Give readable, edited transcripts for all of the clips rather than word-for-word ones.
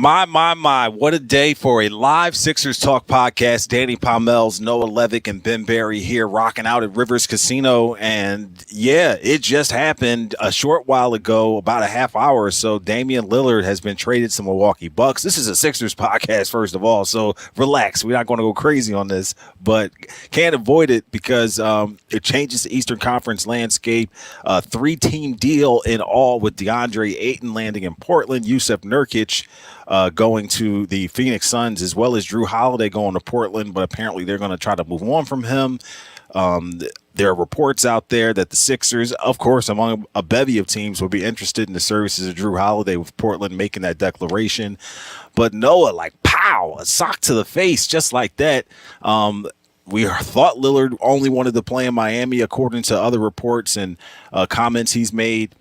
My, what a day for a live Sixers Talk podcast. Danny Pommells, Noah Levick, and Ben Berry here rocking out at Rivers Casino. And yeah, it just happened a short while ago, about a half hour or so. Damian Lillard has been traded to Milwaukee Bucks. This is a Sixers podcast, first of all, so relax. We're not going to go crazy on this, but can't avoid it because it changes the Eastern Conference landscape. A 3-team deal in all with DeAndre Ayton landing in Portland, Yusuf Nurkic going to the Phoenix Suns, as well as Drew Holiday going to Portland, but apparently they're going to try to move on from him. There are reports out there that the Sixers, of course, among a bevy of teams, will be interested in the services of Drew Holiday, with Portland making that declaration. But Noah, like, pow, a sock to the face, just like that. We thought Lillard only wanted to play in Miami, according to other reports and comments he's made.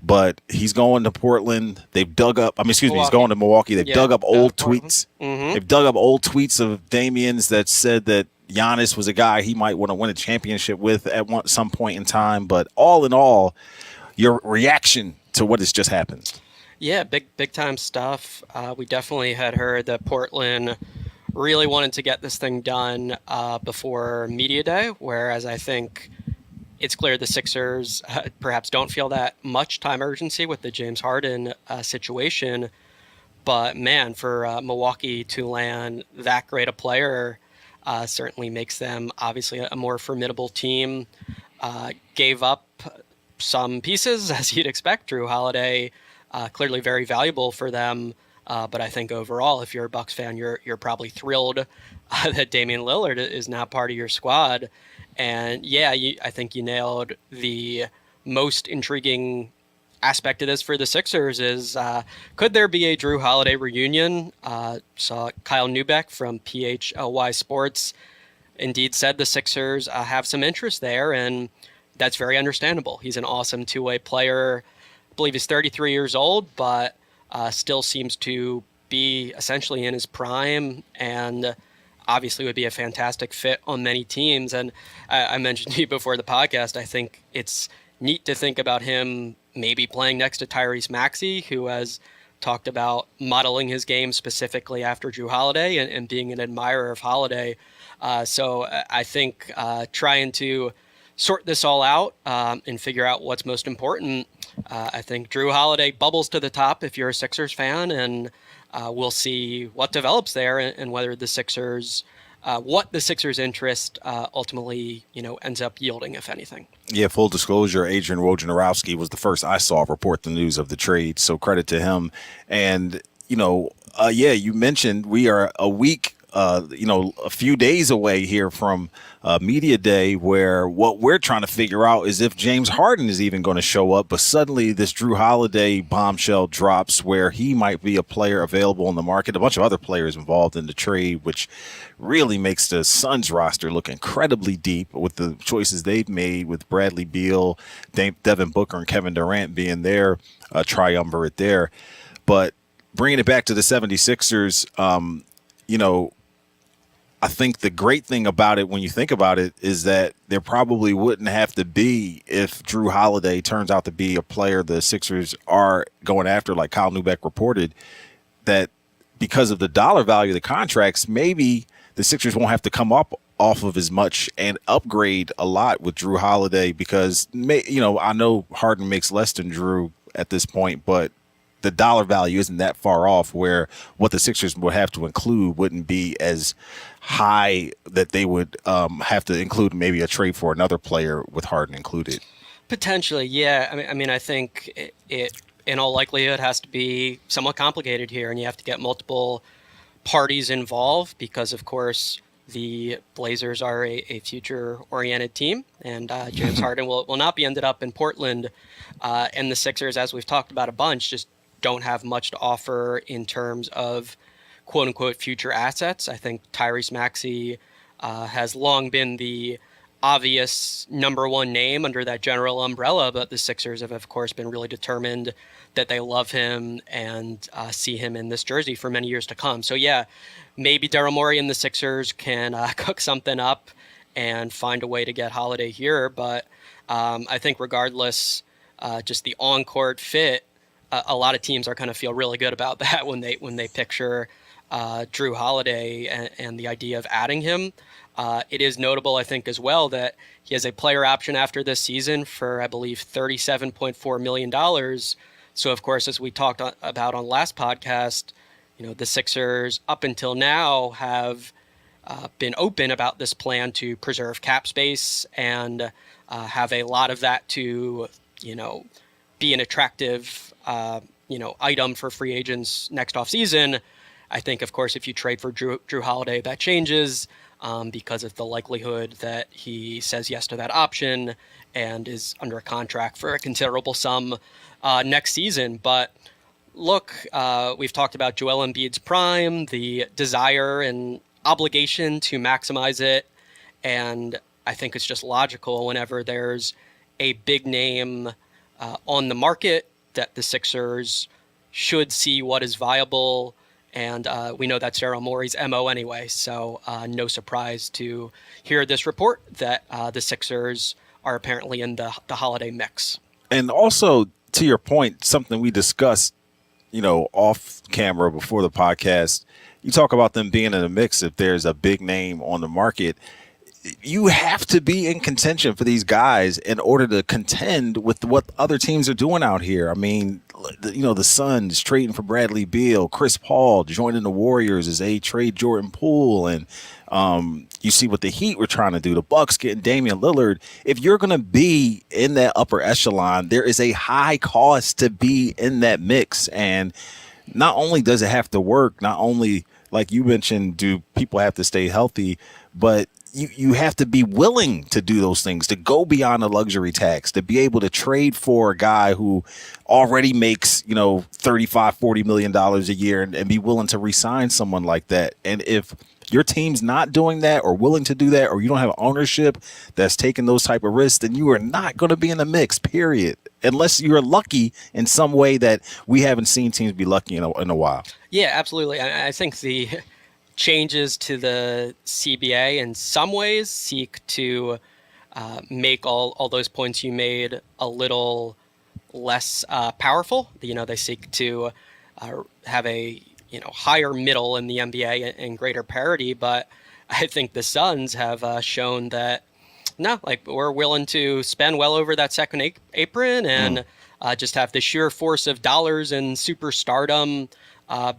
But he's going to Portland. They've dug up. He's going to Milwaukee. They've dug up old tweets. Mm-hmm. They've dug up old tweets of Damian's that said that Giannis was a guy he might want to win a championship with at some point in time. But all in all, your reaction to what has just happened? Yeah, big time stuff. We definitely had heard that Portland really wanted to get this thing done before media day, whereas I think it's clear the Sixers perhaps don't feel that much time urgency with the James Harden situation. But man, for Milwaukee to land that great a player certainly makes them obviously a more formidable team. Gave up some pieces, as you'd expect. Drew Holiday, clearly very valuable for them. But I think overall, if you're a Bucks fan, you're probably thrilled that Damian Lillard is now part of your squad. And yeah, I think you nailed the most intriguing aspect of this for the Sixers is could there be a Drew Holiday reunion? Saw Kyle Neubeck from PHLY Sports indeed said the Sixers have some interest there, and that's very understandable. He's an awesome two-way player. I believe he's 33 years old, but still seems to be essentially in his prime, and obviously would be a fantastic fit on many teams. And I mentioned to you before the podcast, I think it's neat to think about him maybe playing next to Tyrese Maxey, who has talked about modeling his game specifically after Drew Holiday and being an admirer of Holiday. So I think trying to sort this all out and figure out what's most important, I think Drew Holiday bubbles to the top if you're a Sixers fan, and we'll see what develops there and whether the Sixers, what the Sixers' interest ultimately, ends up yielding, if anything. Yeah, full disclosure, Adrian Wojnarowski was the first I saw report the news of the trade, so credit to him. And, you mentioned we are a week, a few days away here from Media Day, where what we're trying to figure out is if James Harden is even going to show up. But suddenly this Drew Holiday bombshell drops where he might be a player available in the market. A bunch of other players involved in the trade, which really makes the Suns roster look incredibly deep with the choices they've made with Bradley Beal, Devin Booker, and Kevin Durant being their triumvirate there. But bringing it back to the 76ers, I think the great thing about it, when you think about it, is that there probably wouldn't have to be, if Drew Holiday turns out to be a player the Sixers are going after, like Kyle Neubeck reported, that because of the dollar value of the contracts, maybe the Sixers won't have to come up off of as much and upgrade a lot with Drew Holiday, because, I know Harden makes less than Drew at this point, but the dollar value isn't that far off where what the Sixers would have to include wouldn't be as high that they would have to include maybe a trade for another player with Harden included. Potentially, yeah. I think it in all likelihood has to be somewhat complicated here, and you have to get multiple parties involved because, of course, the Blazers are a future-oriented team, and James Harden will not be ended up in Portland. And the Sixers, as we've talked about a bunch, just don't have much to offer in terms of quote-unquote future assets. I think Tyrese Maxey has long been the obvious number one name under that general umbrella, but the Sixers have, of course, been really determined that they love him and see him in this jersey for many years to come. So, yeah, maybe Daryl Morey and the Sixers can cook something up and find a way to get Holiday here. But I think regardless, just the on-court fit a lot of teams are going to feel really good about that when they picture Drew Holiday and the idea of adding him. It is notable, I think, as well that he has a player option after this season for, I believe, $37.4 million. So, of course, as we talked about on last podcast, the Sixers up until now have been open about this plan to preserve cap space and have a lot of that to, be an attractive, item for free agents next offseason. I think, of course, if you trade for Drew Holiday, that changes because of the likelihood that he says yes to that option and is under a contract for a considerable sum next season. But look, we've talked about Joel Embiid's prime, the desire and obligation to maximize it. And I think it's just logical whenever there's a big name on the market that the Sixers should see what is viable. And we know that's Daryl Morey's MO anyway. So no surprise to hear this report that the Sixers are apparently in the holiday mix. And also, to your point, something we discussed, off camera before the podcast, you talk about them being in a mix if there's a big name on the market. You have to be in contention for these guys in order to contend with what other teams are doing out here. I mean, the Suns trading for Bradley Beal, Chris Paul joining the Warriors as they trade Jordan Poole, and you see what the Heat were trying to do. The Bucks getting Damian Lillard. If you're going to be in that upper echelon, there is a high cost to be in that mix. And not only does it have to work, not only, like you mentioned, do people have to stay healthy, but you have to be willing to do those things, to go beyond the luxury tax, to be able to trade for a guy who already makes, $35-40 million a year and be willing to re-sign someone like that. And if your team's not doing that or willing to do that, or you don't have ownership that's taking those type of risks, then you are not going to be in the mix, period. Unless you're lucky in some way that we haven't seen teams be lucky in a while. Yeah, absolutely. I think the changes to the CBA in some ways seek to make all those points you made a little less powerful. They seek to have a higher middle in the NBA and greater parity. But I think the Suns have shown that no, we're willing to spend well over that second apron and just have the sheer force of dollars and superstardom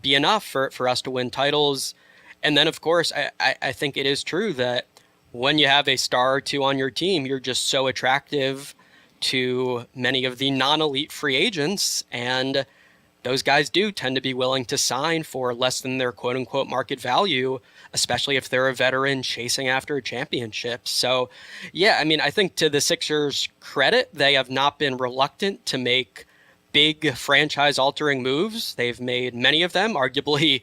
be enough for us to win titles. And then, of course, I think it is true that when you have a star or two on your team, you're just so attractive to many of the non-elite free agents. And those guys do tend to be willing to sign for less than their quote-unquote market value, especially if they're a veteran chasing after a championship. So, yeah, I think to the Sixers' credit, they have not been reluctant to make big franchise-altering moves. They've made many of them, arguably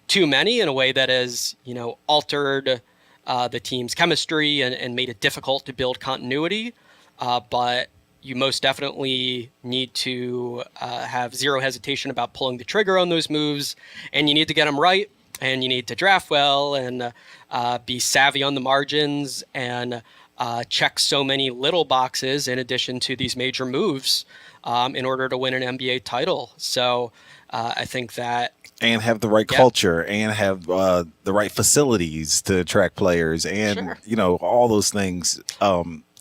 too many, in a way that has, altered the team's chemistry and made it difficult to build continuity. But you most definitely need to have zero hesitation about pulling the trigger on those moves, and you need to get them right, and you need to draft well and be savvy on the margins and check so many little boxes in addition to these major moves in order to win an NBA title. So I think that. And have the right culture and have the right facilities to attract players and, all those things.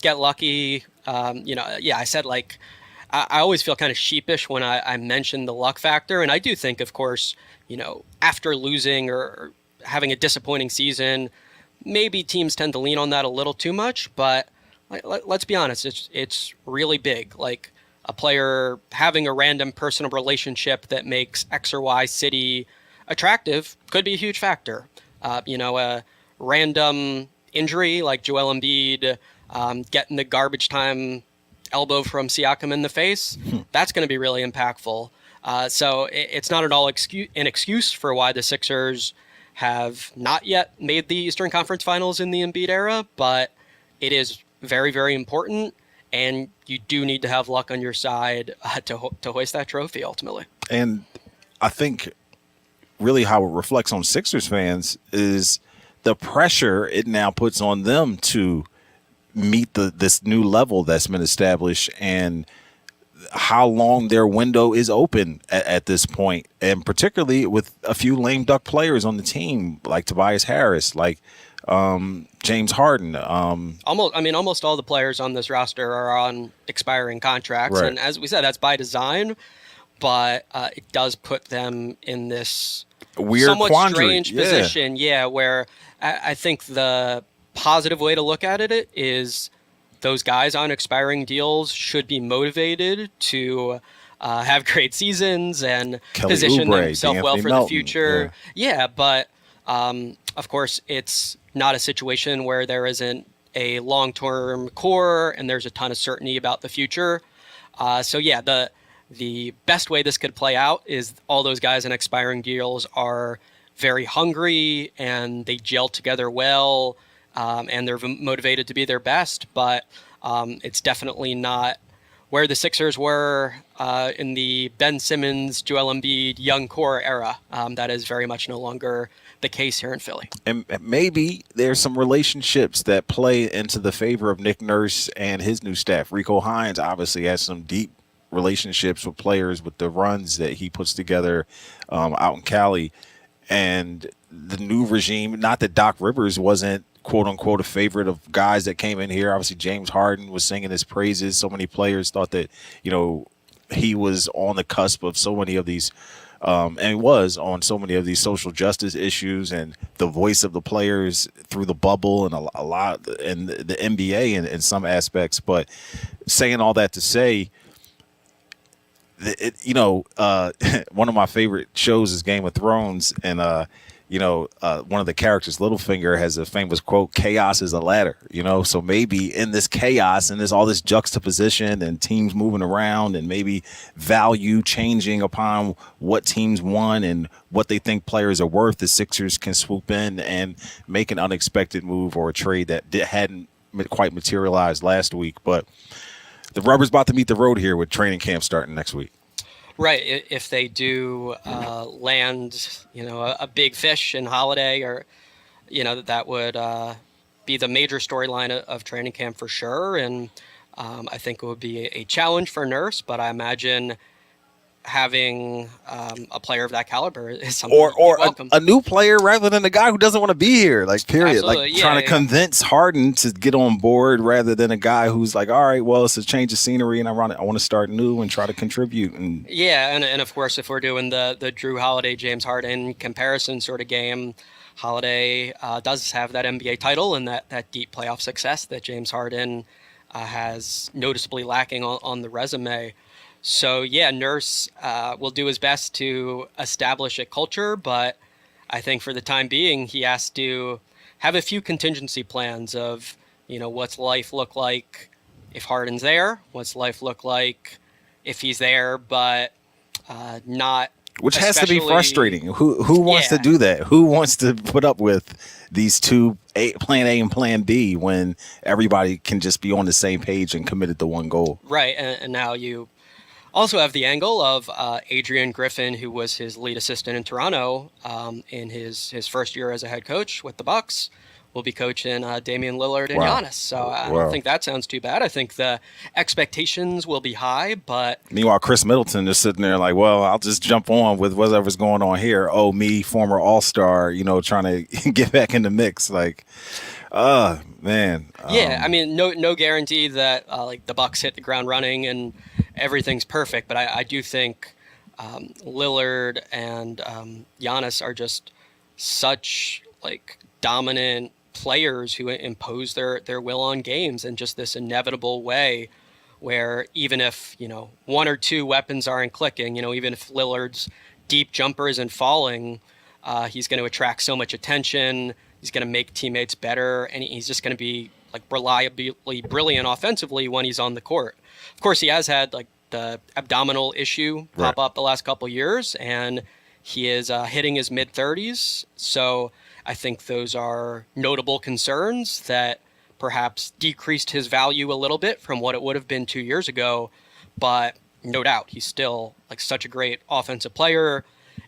Get lucky. I said I always feel kind of sheepish when I mention the luck factor. And I do think, of course, after losing or having a disappointing season, maybe teams tend to lean on that a little too much. But let's be honest, it's really big. A player having a random personal relationship that makes X or Y city attractive could be a huge factor. A random injury like Joel Embiid getting the garbage time elbow from Siakam in the face, that's going to be really impactful. So it's not at all an excuse for why the Sixers have not yet made the Eastern Conference Finals in the Embiid era, but it is very, very important. And you do need to have luck on your side to hoist that trophy ultimately. And I think really how it reflects on Sixers fans is the pressure it now puts on them to meet this new level that's been established. And how long their window is open at this point, and particularly with a few lame duck players on the team like Tobias Harris, like James Harden. Almost all the players on this roster are on expiring contracts, Right. and as we said, that's by design. But it does put them in this Weird somewhat quandary. strange position, where I think the positive way to look at it is those guys on expiring deals should be motivated to have great seasons and Kelly position Oubre, themselves well D'Anthony for Melton, the future. But of course, it's not a situation where there isn't a long-term core and there's a ton of certainty about the future. The best way this could play out is all those guys in expiring deals are very hungry and they gel together well, and they're motivated to be their best. But it's definitely not where the Sixers were in the Ben Simmons, Joel Embiid, young core era. That is very much no longer the case here in Philly. And maybe there's some relationships that play into the favor of Nick Nurse and his new staff. Rico Hines obviously has some deep relationships with players with the runs that he puts together out in Cali. And the new regime, not that Doc Rivers wasn't quote unquote a favorite of guys that came in here. Obviously, James Harden was singing his praises. So many players thought that, he was on the cusp of so many of these, and he was on so many of these social justice issues and the voice of the players through the bubble and a lot in the NBA in some aspects. But saying all that to say, one of my favorite shows is Game of Thrones, and one of the characters, Littlefinger, has a famous quote: "Chaos is a ladder." So maybe in this chaos and there's all this juxtaposition and teams moving around and maybe value changing upon what teams want and what they think players are worth, the Sixers can swoop in and make an unexpected move or a trade that hadn't quite materialized last week, but. The rubber's about to meet the road here with training camp starting next week. Right. If they do land, a big fish in Holiday, or, that would be the major storyline of training camp for sure. And I think it would be a challenge for Nurse, but I imagine having a player of that caliber is something or welcome. A new player rather than a guy who doesn't want to be here, like period. Absolutely. Like trying to convince Harden to get on board rather than a guy who's like, all right, well, it's a change of scenery and I want to start new and try to contribute. And of course, if we're doing the Drew Holiday, James Harden comparison sort of game, Holiday does have that NBA title and that deep playoff success that James Harden has noticeably lacking on the resume. So, Nurse will do his best to establish a culture, but I think for the time being, he has to have a few contingency plans of, what's life look like if Harden's there? What's life look like if he's there, but not? Which has to be frustrating. Who wants to do that? Who wants to put up with these two, plan A and plan B, when everybody can just be on the same page and committed to one goal? Right, and now you also have the angle of Adrian Griffin, who was his lead assistant in Toronto in his first year as a head coach with the Bucks, will be coaching Damian Lillard and Giannis. So I don't think that sounds too bad. I think the expectations will be high, but... Meanwhile, Chris Middleton is sitting there like, well, I'll just jump on with whatever's going on here. Oh, me, former All-Star, trying to get back in the mix. Like, man. No guarantee that the Bucks hit the ground running and everything's perfect, but I do think Lillard and Giannis are just such dominant players who impose their will on games in just this inevitable way where even if one or two weapons aren't clicking, even if Lillard's deep jumper isn't falling, he's going to attract so much attention. He's going to make teammates better, and he's just going to be reliably brilliant offensively when he's on the court. Of course, he has had the abdominal issue pop up the last couple years, and he is hitting his mid-30s. So I think those are notable concerns that perhaps decreased his value a little bit from what it would have been 2 years ago. But no doubt, he's still such a great offensive player,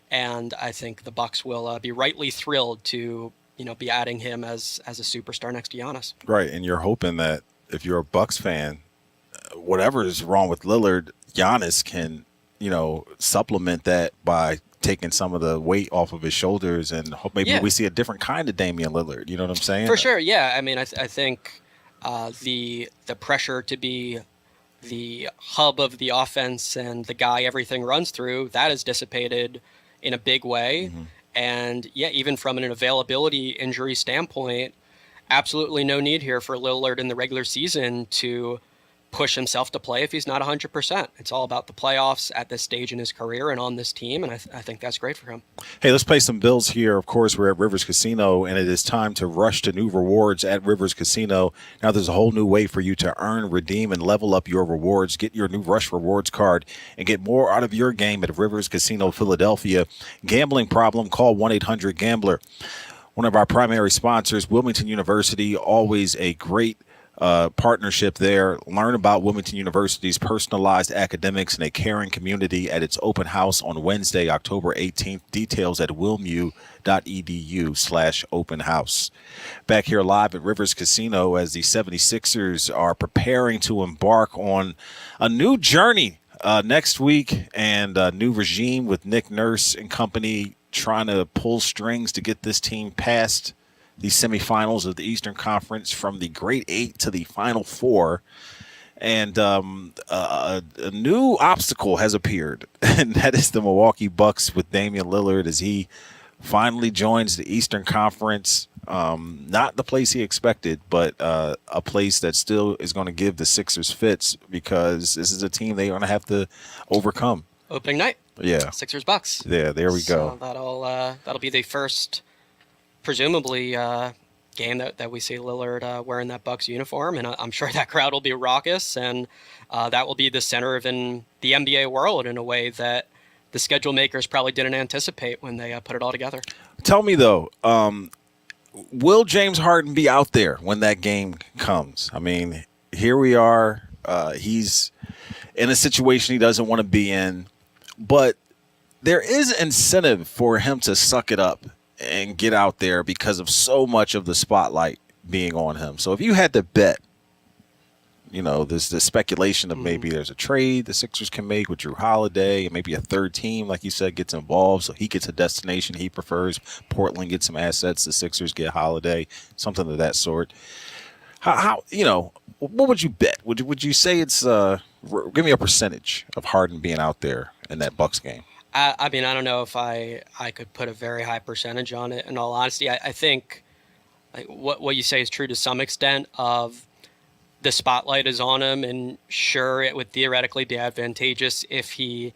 and I think the Bucks will be rightly thrilled to be adding him as a superstar next to Giannis. Right, and you're hoping that if you're a Bucks fan, whatever is wrong with Lillard, Giannis can, supplement that by taking some of the weight off of his shoulders, and hope maybe Yeah, we see a different kind of Damian Lillard. You know what I'm saying? for sure. Yeah, I mean, I think the pressure to be the hub of the offense and the guy everything runs through, that is dissipated in a big way. Mm-hmm. And yeah, even from an availability injury standpoint, absolutely no need here for Lillard in the regular season to push himself to play if he's not 100%. It's all about the playoffs at this stage in his career and on this team, and I think that's great for him. Hey, let's pay some bills here. Of course, we're at Rivers Casino, and it is time to rush to new rewards at Rivers Casino. Now, there's a whole new way for you to earn, redeem, and level up your rewards. Get your new Rush Rewards card and get more out of your game at Rivers Casino Philadelphia. Gambling problem? Call 1-800-GAMBLER. One of our primary sponsors, Wilmington University, always a great partnership there. Learn about Wilmington University's personalized academics and a caring community at its open house on Wednesday, October 18th. Details at wilmu.edu/open house. Back here live at Rivers Casino as the 76ers are preparing to embark on a new journey next week, and a new regime with Nick Nurse and company trying to pull strings to get this team past the semifinals of the Eastern Conference, from the Great Eight to the Final Four. And a new obstacle has appeared, and that is the Milwaukee Bucks with Damian Lillard as he finally joins the Eastern Conference. Not the place he expected, but a place that still is going to give the Sixers fits, because this is a team they're going to have to overcome. Opening night. Yeah. Sixers Bucks. Yeah, there we go. So that'll be the first, presumably, game that we see Lillard wearing that Bucks uniform, and I'm sure that crowd will be raucous, and that will be the center of the NBA world in a way that the schedule makers probably didn't anticipate when they put it all together. Tell me, though, will James Harden be out there when that game comes? I mean, here we are. He's in a situation he doesn't want to be in, but there is incentive for him to suck it up and get out there because of so much of the spotlight being on him. So if you had to bet, there's the speculation of maybe there's a trade the Sixers can make with Drew Holiday, and maybe a third team, like you said, gets involved, so he gets a destination he prefers. Portland gets some assets, the Sixers get Holiday, something of that sort. How what would you bet? Would you say it's give me a percentage of Harden being out there in that Bucks game? I mean, I don't know if I could put a very high percentage on it. In all honesty, I think what you say is true to some extent. Of the spotlight is on him, and sure, it would theoretically be advantageous if he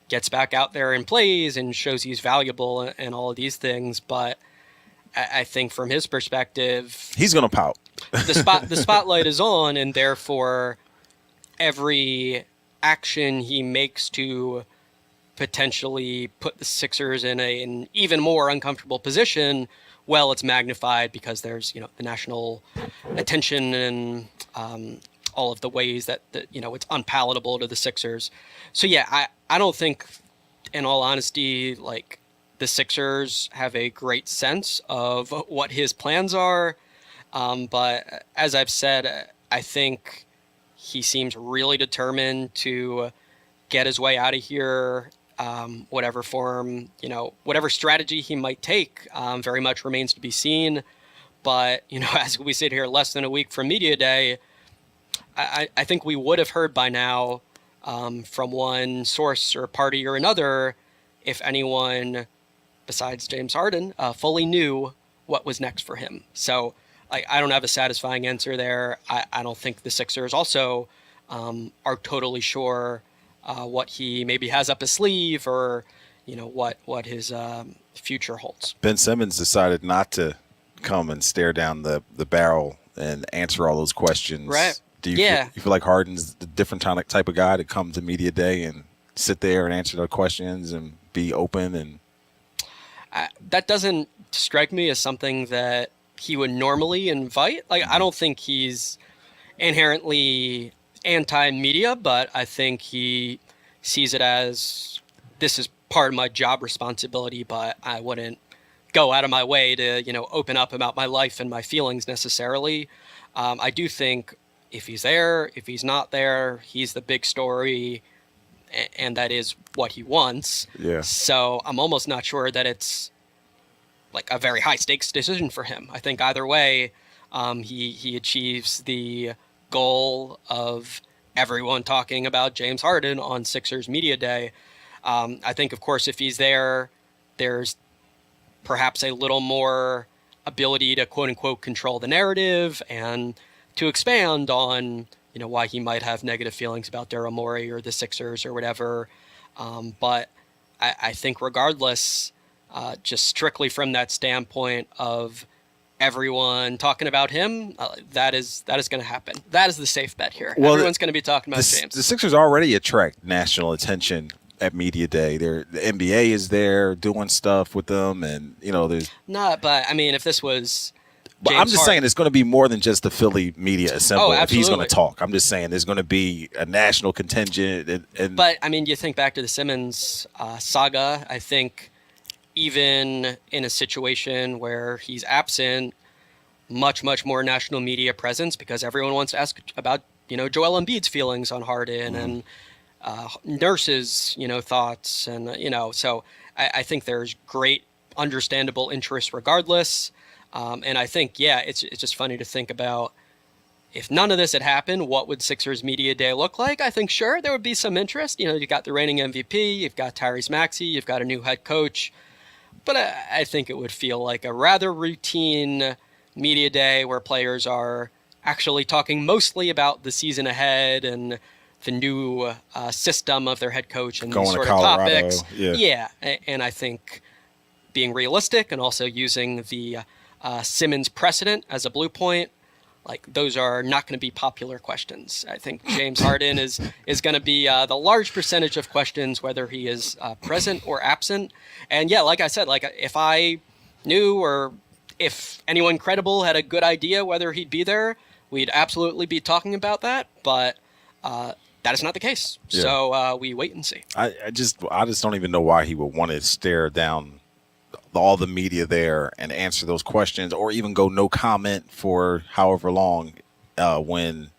gets back out there and plays and shows he's valuable and all of these things. But I think from his perspective, he's gonna pout. The spotlight is on, and therefore every action he makes to potentially put the Sixers in an even more uncomfortable position, well, it's magnified because there's the national attention and all of the ways that it's unpalatable to the Sixers. So yeah, I don't think, in all honesty, like, the Sixers have a great sense of what his plans are, but as I've said, I think he seems really determined to get his way out of here. Whatever form, whatever strategy he might take, very much remains to be seen. But, as we sit here less than a week from Media Day, I think we would have heard by now from one source or party or another if anyone besides James Harden fully knew what was next for him. So I don't have a satisfying answer there. I don't think the Sixers also are totally sure what he maybe has up his sleeve, or what his future holds. Ben Simmons decided not to come and stare down the barrel and answer all those questions. Right. Do you feel like Harden's the different type of guy to come to Media Day and sit there and answer the questions and be open? And that doesn't strike me as something that he would normally invite. Like, I don't think he's inherently anti-media, but I think he sees it as, this is part of my job responsibility, but I wouldn't go out of my way to, open up about my life and my feelings necessarily. I do think if he's there, if he's not there, he's the big story and that is what he wants. Yeah. So I'm almost not sure that it's like a very high stakes decision for him. I think either way, he achieves the goal of everyone talking about James Harden on Sixers Media Day. I think, of course, if he's there, there's perhaps a little more ability to quote unquote control the narrative and to expand on, why he might have negative feelings about Daryl Morey or the Sixers or whatever. But I think regardless, just strictly from that standpoint of everyone talking about him, that is going to happen. That is the safe bet here. Well, everyone's going to be talking about James. The Sixers already attract national attention at Media Day. The NBA is there doing stuff with them, and there's but I mean, if this was But I'm just saying it's going to be more than just the Philly media assemble if he's going to talk. I'm just saying there's going to be a national contingent. But, I mean, you think back to the Simmons saga, I think even in a situation where he's absent, much, much more national media presence because everyone wants to ask about, Joel Embiid's feelings on Harden and Nurse's, thoughts. And, so I think there's great understandable interest regardless. And I think, it's just funny to think about if none of this had happened, what would Sixers Media Day look like? I think, sure, there would be some interest. You got the reigning MVP, you've got Tyrese Maxey, you've got a new head coach. But I think it would feel like a rather routine media day where players are actually talking mostly about the season ahead and the new system of their head coach and these sort of topics. Yeah. And I think being realistic and also using the Simmons precedent as a blue point, like those are not going to be popular questions. I think James Harden is going to be the large percentage of questions, whether he is present or absent. And like I said, like if I knew or if anyone credible had a good idea whether he'd be there, we'd absolutely be talking about that. But that is not the case. Yeah. So we wait and see. I just don't even know why he would want to stare down all the media there and answer those questions or even go no comment for however long when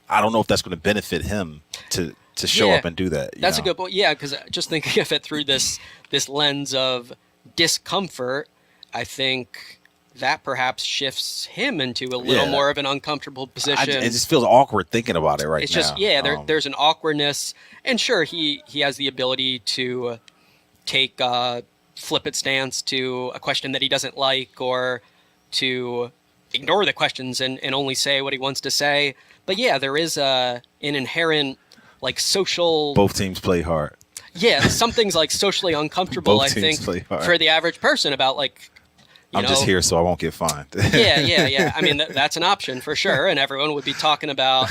I don't know if that's going to benefit him to show up and do that. That's a good point. Yeah, because just thinking of it through this lens of discomfort, I think that perhaps shifts him into a little more of an uncomfortable position. It just feels awkward thinking about it right now. It's just, there's an awkwardness. And sure, he has the ability to take flippant stance to a question that he doesn't like or to ignore the questions and only say what he wants to say. But there is an inherent like social... Both teams play hard. Yeah, something's like socially uncomfortable, I think, for the average person about like, I'm just here so I won't get fined. Yeah. I mean, that's an option for sure. And everyone would be talking about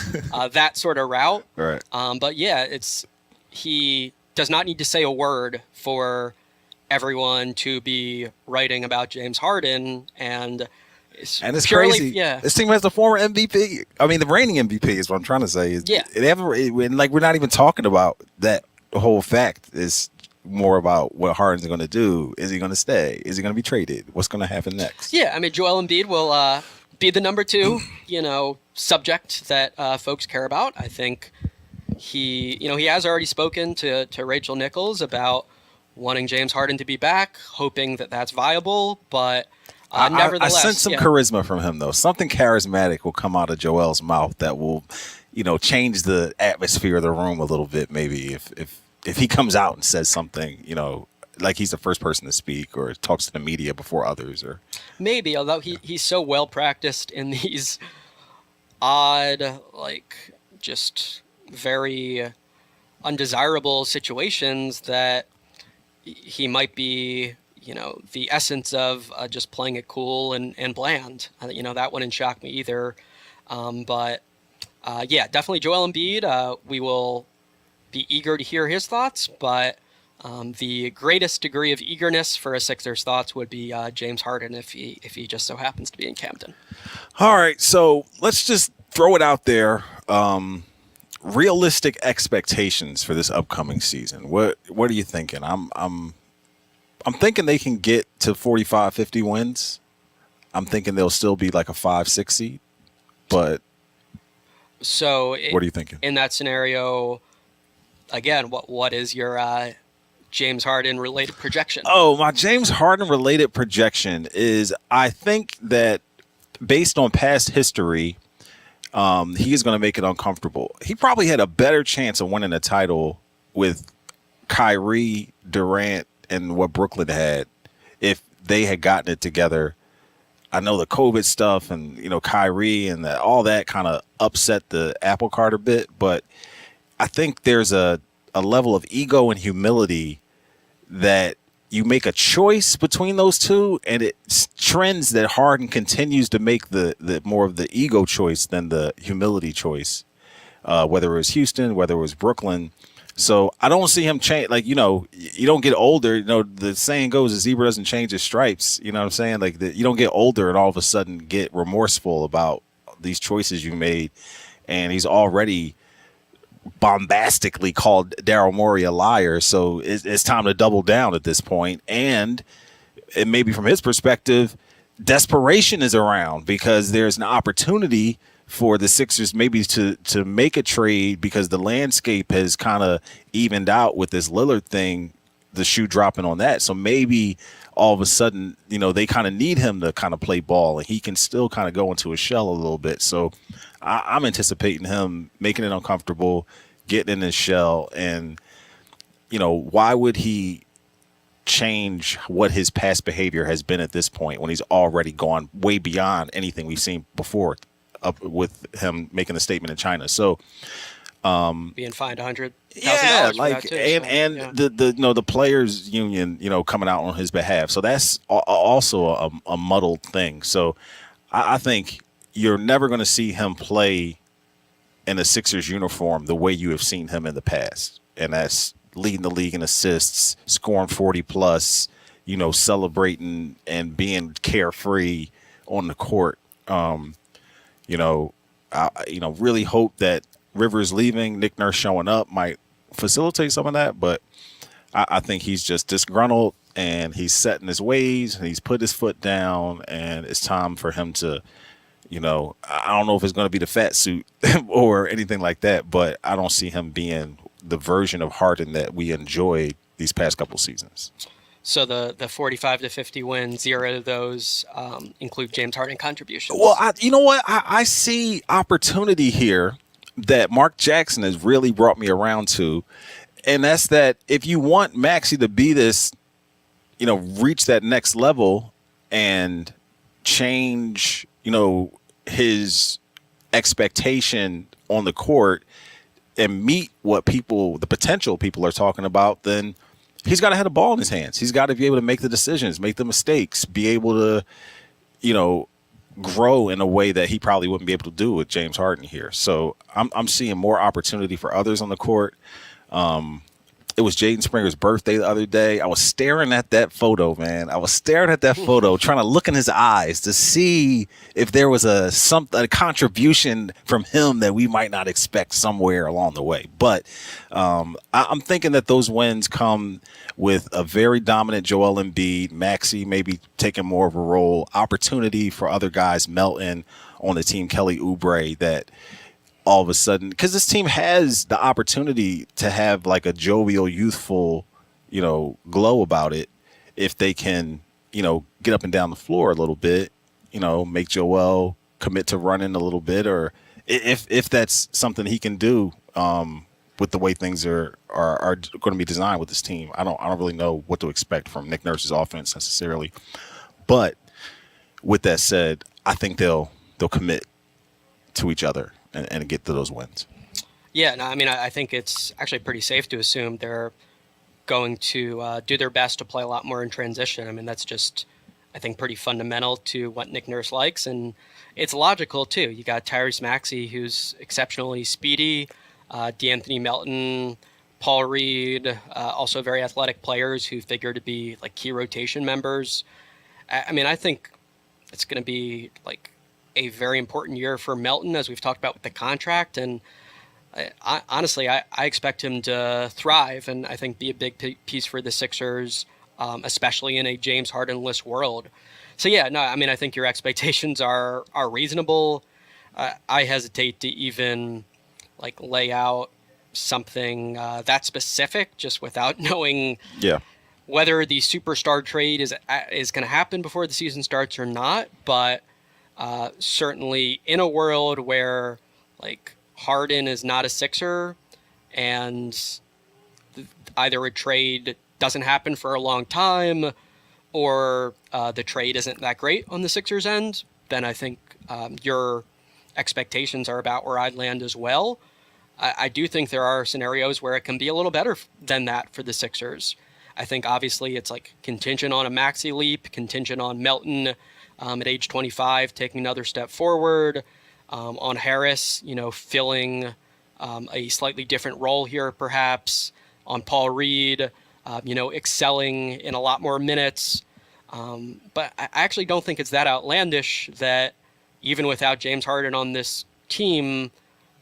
that sort of route. Right. But he does not need to say a word for everyone to be writing about James Harden, and it's purely, crazy. Yeah, this team has the former MVP. I mean, the reigning MVP is what I'm trying to say. We're not even talking about that whole fact. It's more about what Harden's going to do. Is he going to stay? Is he going to be traded? What's going to happen next? Yeah, I mean, Joel Embiid will be the number 2, subject that folks care about. I think he has already spoken to Rachel Nichols about wanting James Harden to be back, hoping that that's viable, but nevertheless. I sense some charisma from him, though. Something charismatic will come out of Joel's mouth that will, change the atmosphere of the room a little bit, maybe, if he comes out and says something, like he's the first person to speak or talks to the media before others. Or maybe, although he's so well-practiced in these odd, like, just very undesirable situations that he might be, the essence of just playing it cool and bland. That wouldn't shock me either. But definitely Joel Embiid. We will be eager to hear his thoughts, but the greatest degree of eagerness for a Sixers thoughts would be James Harden if he just so happens to be in Camden. All right, so let's just throw it out there. Realistic expectations for this upcoming season. What are you thinking? I'm thinking they can get to 45, 50 wins. I'm thinking they'll still be like a 5-6 seed. But so what are you thinking? In that scenario, again, what is your James Harden related projection? Oh, my James Harden related projection is I think that based on past history, he is going to make it uncomfortable. He probably had a better chance of winning a title with Kyrie, Durant, and what Brooklyn had if they had gotten it together. I know the COVID stuff and, Kyrie and all that kind of upset the apple cart a bit, but I think there's a level of ego and humility that you make a choice between those two, and it trends that Harden continues to make the more of the ego choice than the humility choice, whether it was Houston, whether it was Brooklyn. So I don't see him change. Like, you don't get older. The saying goes, a zebra doesn't change its stripes. You know what I'm saying? Like, you don't get older and all of a sudden get remorseful about these choices you made. And he's already bombastically called Daryl Morey a liar. So it's time to double down at this point. And maybe from his perspective, desperation is around because there's an opportunity for the Sixers maybe to make a trade because the landscape has kind of evened out with this Lillard thing, the shoe dropping on that. So maybe all of a sudden, they kind of need him to kind of play ball and he can still kind of go into a shell a little bit. So I'm anticipating him making it uncomfortable, getting in his shell. And, why would he change what his past behavior has been at this point when he's already gone way beyond anything we've seen before? Up with him making a statement in China. So being fined $100,000. Yeah, like too, and the players union, coming out on his behalf. So that's also a muddled thing. So I think you're never going to see him play in a Sixers uniform the way you have seen him in the past. And that's leading the league in assists, scoring 40 plus, celebrating and being carefree on the court. I really hope that Rivers leaving, Nick Nurse showing up might facilitate some of that. But I think he's just disgruntled and he's set in his ways and he's put his foot down and it's time for him to, I don't know if it's going to be the fat suit or anything like that, but I don't see him being the version of Harden that we enjoyed these past couple seasons. So the 45 to 50 wins, 0 of those include James Harden contributions. Well, I see opportunity here that Mark Jackson has really brought me around to, and that's that if you want Maxey to be this, reach that next level and change, his expectation on the court and meet what the potential people are talking about, then he's got to have the ball in his hands. He's got to be able to make the decisions, make the mistakes, be able to, grow in a way that he probably wouldn't be able to do with James Harden here. So I'm seeing more opportunity for others on the court. It was Jaden Springer's birthday the other day. I was staring at that photo, man. I was staring at that photo, trying to look in his eyes to see if there was a contribution from him that we might not expect somewhere along the way. But I'm thinking that those wins come with a very dominant Joel Embiid, Maxey maybe taking more of a role, opportunity for other guys, Melton on the team, Kelly Oubre, that all of a sudden, because this team has the opportunity to have like a jovial, youthful, glow about it if they can, get up and down the floor a little bit, make Joel commit to running a little bit, or if that's something he can do with the way things are going to be designed with this team. I don't really know what to expect from Nick Nurse's offense necessarily, but with that said, I think they'll commit to each other and get to those wins. Yeah, no, I mean, I think it's actually pretty safe to assume they're going to do their best to play a lot more in transition. I mean, that's just, I think, pretty fundamental to what Nick Nurse likes, and it's logical, too. You got Tyrese Maxey, who's exceptionally speedy, D'Anthony Melton, Paul Reed, also very athletic players who figure to be like key rotation members. I mean, I think it's going to be like a very important year for Melton, as we've talked about with the contract. And honestly, I expect him to thrive and I think be a big piece for the Sixers, especially in a James Harden-less world. So, yeah, no, I mean, I think your expectations are reasonable. I hesitate to even like lay out something that specific, just without knowing Yeah. whether the superstar trade is going to happen before the season starts or not. But certainly in a world where like Harden is not a Sixer and either a trade doesn't happen for a long time or the trade isn't that great on the Sixers end, then I think your expectations are about where I'd land as well. I do think there are scenarios where it can be a little better than that for the Sixers. I think obviously it's like contingent on a Maxey leap, contingent on Melton at age 25 taking another step forward, on Harris, filling a slightly different role here perhaps, on Paul Reed, excelling in a lot more minutes. But I actually don't think it's that outlandish that even without James Harden on this team,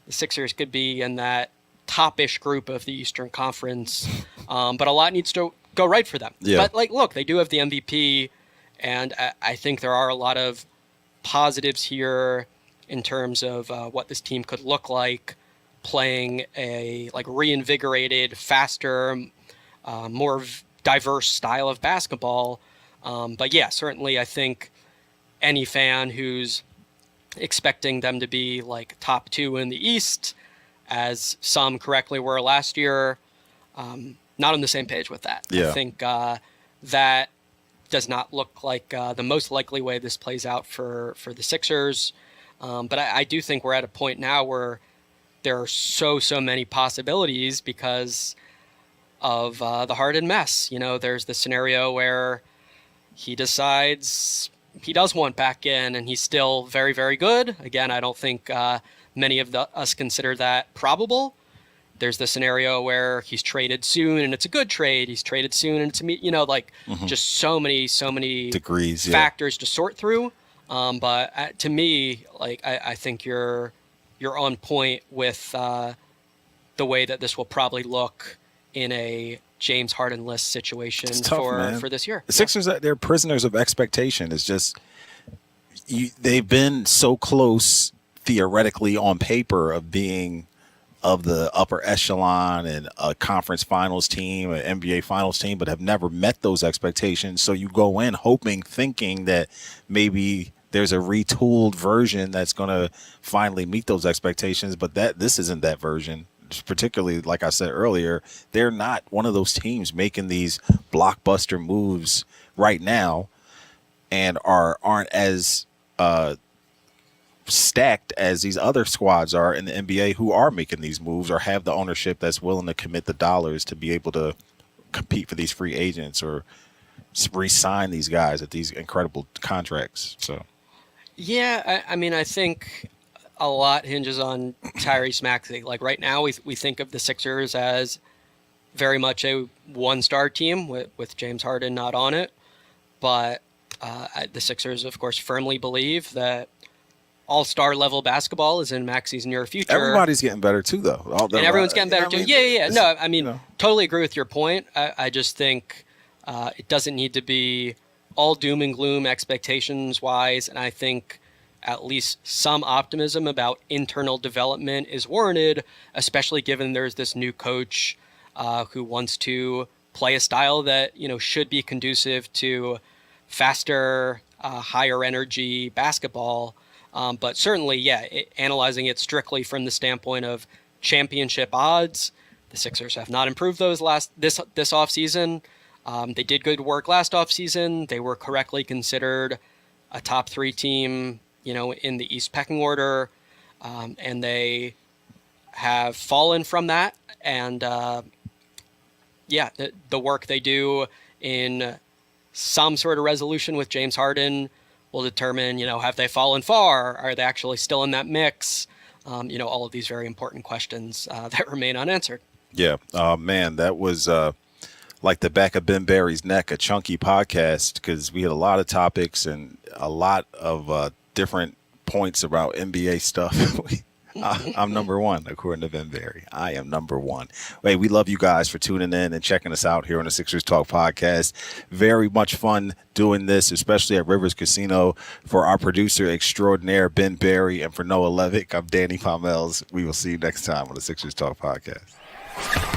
the Sixers could be in that top-ish group of the Eastern Conference. But a lot needs to go right for them. Yeah. But, look, they do have the MVP, and I think there are a lot of positives here in terms of what this team could look like playing a, reinvigorated, faster, more diverse style of basketball. But, yeah, certainly I think any fan who's expecting them to be top 2 in the East, as some correctly were last year, not on the same page with that. Yeah. I think that does not look like the most likely way this plays out for the Sixers. But I do think we're at a point now where there are so many possibilities because of the Harden mess. There's the scenario where he decides he does want back in and he's still very, very good. Again, I don't think many of us consider that probable. There's the scenario where he's traded soon and it's a good trade. He's traded soon and it's just so many degrees, factors to sort through. But to me, I think you're on point with the way that this will probably look in a James Harden-less situation for this year. The Sixers, they're prisoners of expectation. It's just they've been so close theoretically on paper of being of the upper echelon and a conference finals team, an NBA finals team, but have never met those expectations. So you go in thinking that maybe there's a retooled version that's going to finally meet those expectations, but this isn't that version. Particularly, like I said earlier, they're not one of those teams making these blockbuster moves right now and aren't as stacked as these other squads are in the NBA who are making these moves or have the ownership that's willing to commit the dollars to be able to compete for these free agents or re-sign these guys at these incredible contracts. So, yeah, I think a lot hinges on Tyrese Maxey. Right now, we think of the Sixers as very much a one-star team with James Harden not on it. But the Sixers, of course, firmly believe that all-star level basketball is in Maxey's near future. Everybody's getting better too, though. And everyone's getting better too. Yeah. No, totally agree with your point. I just think it doesn't need to be all doom and gloom expectations-wise, and I think at least some optimism about internal development is warranted, especially given there's this new coach who wants to play a style that should be conducive to faster, higher energy basketball. But certainly, analyzing it strictly from the standpoint of championship odds, the Sixers have not improved those this offseason. They did good work last offseason. They were correctly considered a top 3 team, in the East pecking order, and they have fallen from that. And the work they do in some sort of resolution with James Harden will determine, have they fallen far? Are they actually still in that mix? All of these very important questions that remain unanswered. Yeah. Man, that was like the back of Ben Barry's neck, a chunky podcast, because we had a lot of topics and a lot of different points about NBA stuff. I'm number one, according to Ben Barry. I am number one. Hey, we love you guys for tuning in and checking us out here on the Sixers Talk podcast. Very much fun doing this, especially at Rivers Casino. For our producer extraordinaire, Ben Barry, and for Noah Levick, I'm Danny Pommells. We will see you next time on the Sixers Talk podcast. Bye.